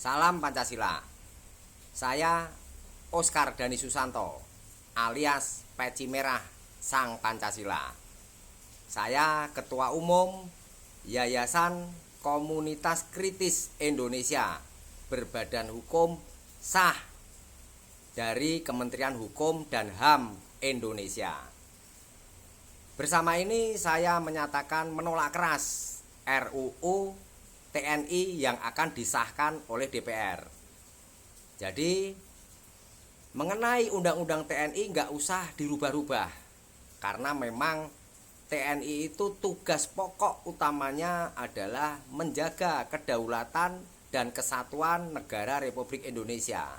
Salam Pancasila. Saya Oscar Dani Susanto alias Peci Merah Sang Pancasila. Saya Ketua Umum Yayasan Komunitas Kritis Indonesia berbadan hukum sah dari Kementerian Hukum dan HAM Indonesia. Bersama ini saya menyatakan menolak keras RUU TNI yang akan disahkan oleh DPR. Jadi mengenai undang-undang TNI nggak usah dirubah-rubah, karena memang TNI itu tugas pokok utamanya adalah menjaga kedaulatan dan kesatuan negara Republik Indonesia.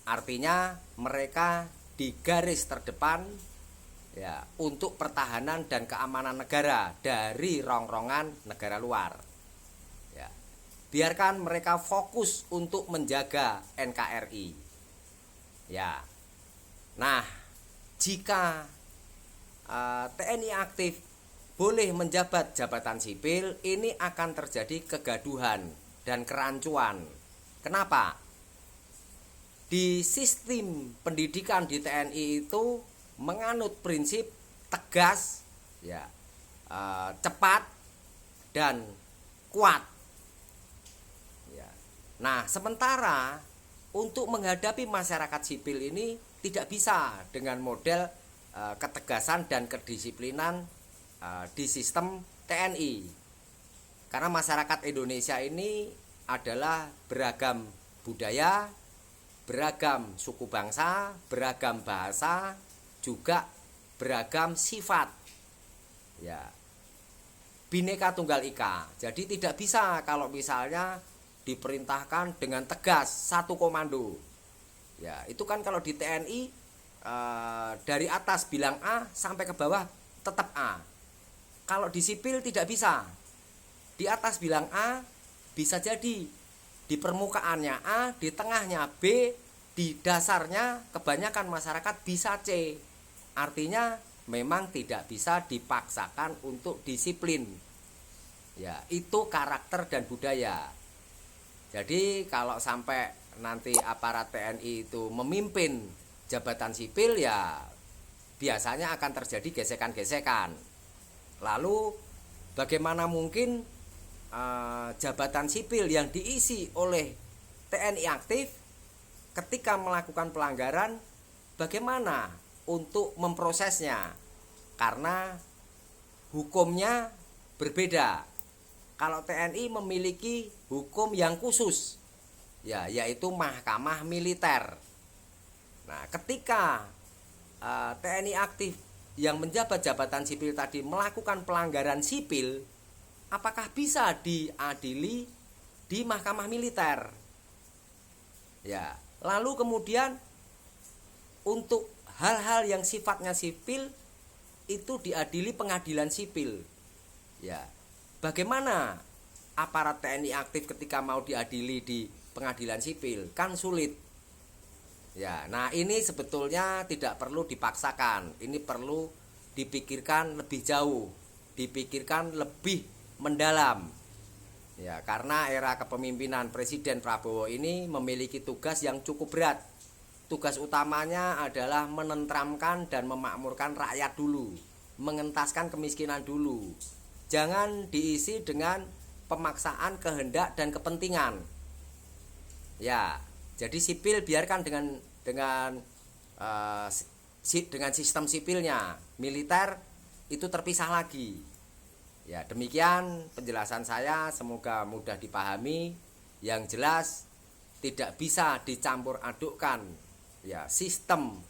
Artinya mereka di garis terdepan ya untuk pertahanan dan keamanan negara dari rongrongan negara luar. Ya, biarkan mereka fokus untuk menjaga NKRI. Ya. Nah, jika TNI aktif boleh menjabat jabatan sipil, ini akan terjadi kegaduhan dan kerancuan. Kenapa? Di sistem pendidikan di TNI itu menganut prinsip tegas, ya, cepat dan kuat. Ya. Nah, sementara untuk menghadapi masyarakat sipil ini tidak bisa dengan model ketegasan dan kedisiplinan di sistem TNI. Karena masyarakat Indonesia ini adalah beragam budaya, beragam suku bangsa, beragam bahasa, juga beragam sifat. Ya. Bhinneka Tunggal Ika. Jadi tidak bisa kalau misalnya diperintahkan dengan tegas satu komando. Ya, itu kan kalau di TNI dari atas bilang A sampai ke bawah tetap A. Kalau di sipil tidak bisa. Di atas bilang A, bisa jadi di permukaannya A, di tengahnya B, di dasarnya kebanyakan masyarakat bisa C. Artinya memang tidak bisa dipaksakan untuk disiplin. Ya, itu karakter dan budaya. Jadi kalau sampai nanti aparat TNI itu memimpin jabatan sipil, ya biasanya akan terjadi gesekan-gesekan. Lalu bagaimana mungkin jabatan sipil yang diisi oleh TNI aktif ketika melakukan pelanggaran, bagaimana untuk memprosesnya? Karena hukumnya berbeda. Kalau TNI memiliki hukum yang khusus, ya, yaitu mahkamah militer. Nah, ketika TNI aktif yang menjabat jabatan sipil tadi melakukan pelanggaran sipil, apakah bisa diadili di mahkamah militer? Ya, lalu kemudian untuk hal-hal yang sifatnya sipil itu diadili pengadilan sipil. Ya, bagaimana aparat TNI aktif ketika mau diadili di pengadilan sipil? Kan sulit. Ya, nah ini sebetulnya tidak perlu dipaksakan. Ini perlu dipikirkan lebih jauh, dipikirkan lebih mendalam. Ya, karena era kepemimpinan Presiden Prabowo ini memiliki tugas yang cukup berat. Tugas utamanya adalah menentramkan dan memakmurkan rakyat dulu, mengentaskan kemiskinan dulu. Jangan diisi dengan pemaksaan kehendak dan kepentingan. Ya, jadi sipil biarkan dengan sistem sipilnya. Militer itu terpisah lagi. Ya, demikian penjelasan saya, semoga mudah dipahami. Yang jelas tidak bisa dicampur adukkan ya sistem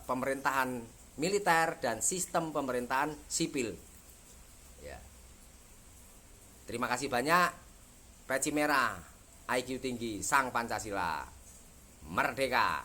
pemerintahan militer dan sistem pemerintahan sipil. Ya. Terima kasih banyak. Peci Merah, IQ tinggi, Sang Pancasila, Merdeka.